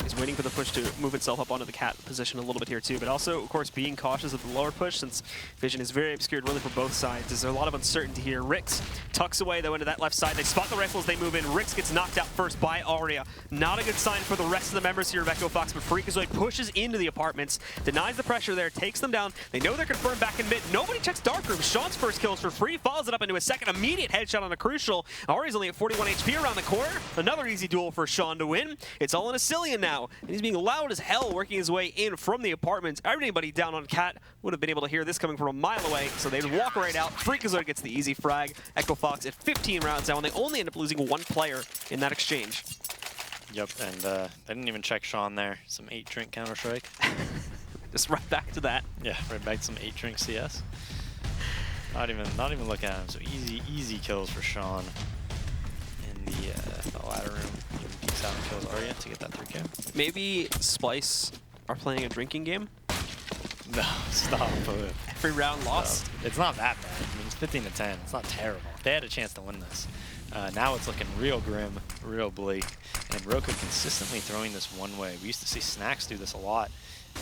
He's waiting for the push to move itself up onto the cat position a little bit here too, but also, of course, being cautious of the lower push since vision is very obscured really for both sides. There's a lot of uncertainty here. Rix tucks away, though, into that left side. They spot the rifle as they move in. Rix gets knocked out first by Aria. Not a good sign for the rest of the members here of Echofox, but Freakazoid pushes into the apartments, denies the pressure there, takes them down. They know they're confirmed back in mid. Nobody checks Darkroom. Sean's first kill is for free, follows it up into a second immediate headshot on a Crucial. Aria's only at 41 HP around the corner. Another easy duel for Sean to win. It's all in a Cillian now, and he's being loud as hell working his way in from the apartments. Everybody down on Cat would have been able to hear this coming from a mile away, so they walk right out. Freakazoid gets the easy frag. Echofox at 15 rounds now, and they only end up losing one player in that exchange. Yep, and they didn't even check Sean there. Some 8-drink Counter-Strike. Just right back to that. Yeah, right back to some 8-drink CS. Not even looking at him. So easy kills for Sean in the ladder room. Even peeks out and kills Arya to get that 3K. Maybe Splyce are playing a drinking game. No, stop. Every round lost. No, it's not that bad. I mean, it's 15-10. It's not terrible. They had a chance to win this. Now it's looking real grim, real bleak, and Roka consistently throwing this one way. We used to see Snacks do this a lot,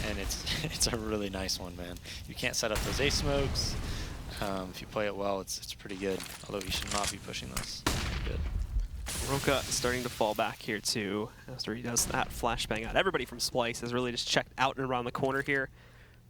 and it's a really nice one, man. You can't set up those A smokes. If you play it well, it's pretty good. Although he should not be pushing this. Good. Roka starting to fall back here too after he does that flashbang out. Everybody from Splyce has really just checked out and around the corner here.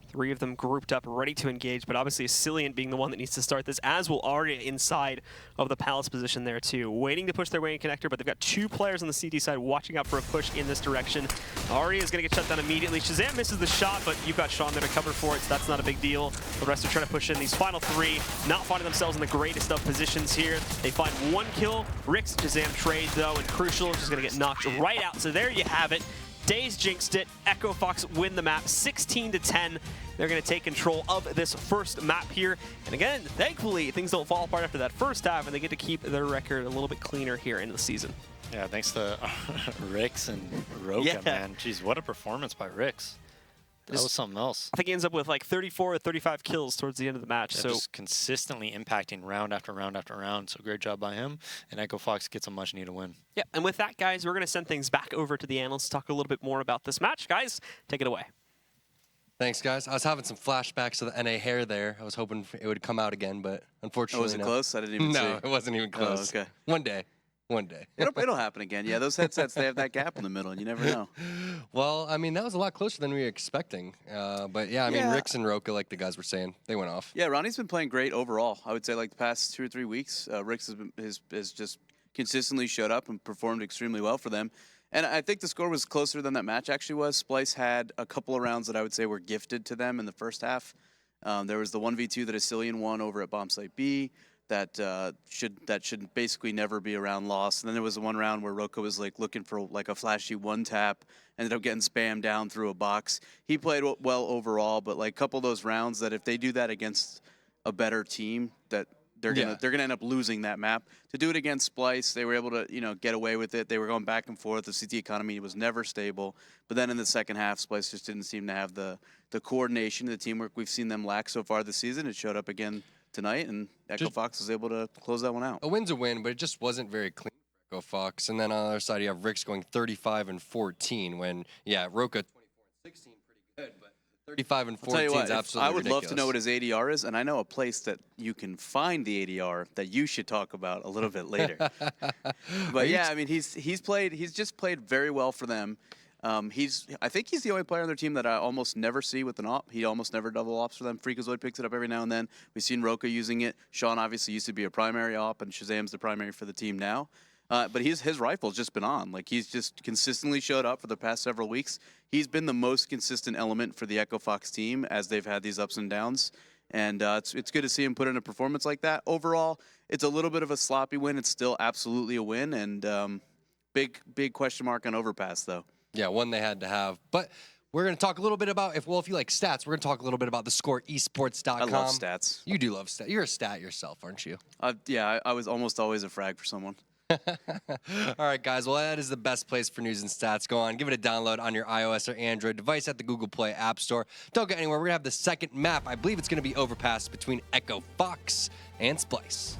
3 of them grouped up, ready to engage, but obviously Cillian being the one that needs to start this, as will Aria inside of the Palace position there too. Waiting to push their way in connector, but they've got 2 players on the CT side watching out for a push in this direction. Aria is going to get shut down immediately. Shazam misses the shot, but you've got Sean there to cover for it, so that's not a big deal. The rest are trying to push in. These final 3 not finding themselves in the greatest of positions here. They find 1 kill. Rix, Shazam trade though, and Crucial is just going to get knocked right out. So there you have it. Daze jinxed it. Echofox win the map 16-10. They're going to take control of this first map here. And again, thankfully, things don't fall apart after that first half, and they get to keep their record a little bit cleaner here in the season. Yeah, thanks to Rix and Roka, man. Jeez, what a performance by Rix. That was something else. I think he ends up with like 34 or 35 kills towards the end of the match. Yeah, so just consistently impacting round after round after round. So great job by him. And Echofox gets a much-needed win. Yeah, and with that, guys, we're going to send things back over to the analysts to talk a little bit more about this match. Guys, take it away. Thanks, guys. I was having some flashbacks to the NA hair there. I was hoping it would come out again, but unfortunately, was it close? I didn't even see. No, it wasn't even close. Oh, okay. One day. One day. It'll happen again. Yeah, those headsets, they have that gap in the middle, and you never know. Well, I mean, that was a lot closer than we were expecting. But yeah, I mean, Rix and Roka, like the guys were saying, they went off. Yeah, Ronnie's been playing great overall. I would say like the past 2 or 3 weeks, Rix has just consistently showed up and performed extremely well for them. And I think the score was closer than that match actually was. Splyce had a couple of rounds that I would say were gifted to them in the first half. There was the 1v2 that Cillian won over at Bomb Site B. That should basically never be a round lost. And then there was the one round where Roka was like looking for like a flashy one tap, ended up getting spammed down through a box. He played well overall, but like a couple of those rounds that if they do that against a better team, that they're gonna end up losing that map. To do it against Splyce, they were able to get away with it. They were going back and forth. The CT economy was never stable. But then in the second half, Splyce just didn't seem to have the coordination, the teamwork we've seen them lack so far this season. It showed up again tonight, and Echofox was able to close that one out. A win's a win, but it just wasn't very clean for Echofox. And then on the other side, you have Rix going 35-14 when, Roka 24-16, pretty good, but 35-14 is absolutely I would ridiculous. love to know what his ADR is, and I know a place that you can find the ADR that you should talk about a little bit later. But yeah, I mean, he's just played very well for them. I think he's the only player on their team that I almost never see with an op. He almost never double ops for them. Freakazoid picks it up every now and then. We've seen Roka using it. Sean obviously used to be a primary op, and Shazam's the primary for the team now. But his rifle's just been on. Like, he's just consistently showed up for the past several weeks. He's been the most consistent element for the Echofox team as they've had these ups and downs. And it's good to see him put in a performance like that. Overall, it's a little bit of a sloppy win. It's still absolutely a win. And big question mark on Overpass, though. Yeah, one they had to have. But we're going to talk a little bit about, if you like stats, we're going to talk a little bit about the score esports.com. I love stats. You do love stats. You're a stat yourself, aren't you? Yeah, I was almost always a frag for someone. All right, guys. Well, that is the best place for news and stats. Go on, give it a download on your iOS or Android device at the Google Play App Store. Don't go anywhere. We're going to have the second map. I believe it's going to be Overpass between Echofox and Splyce.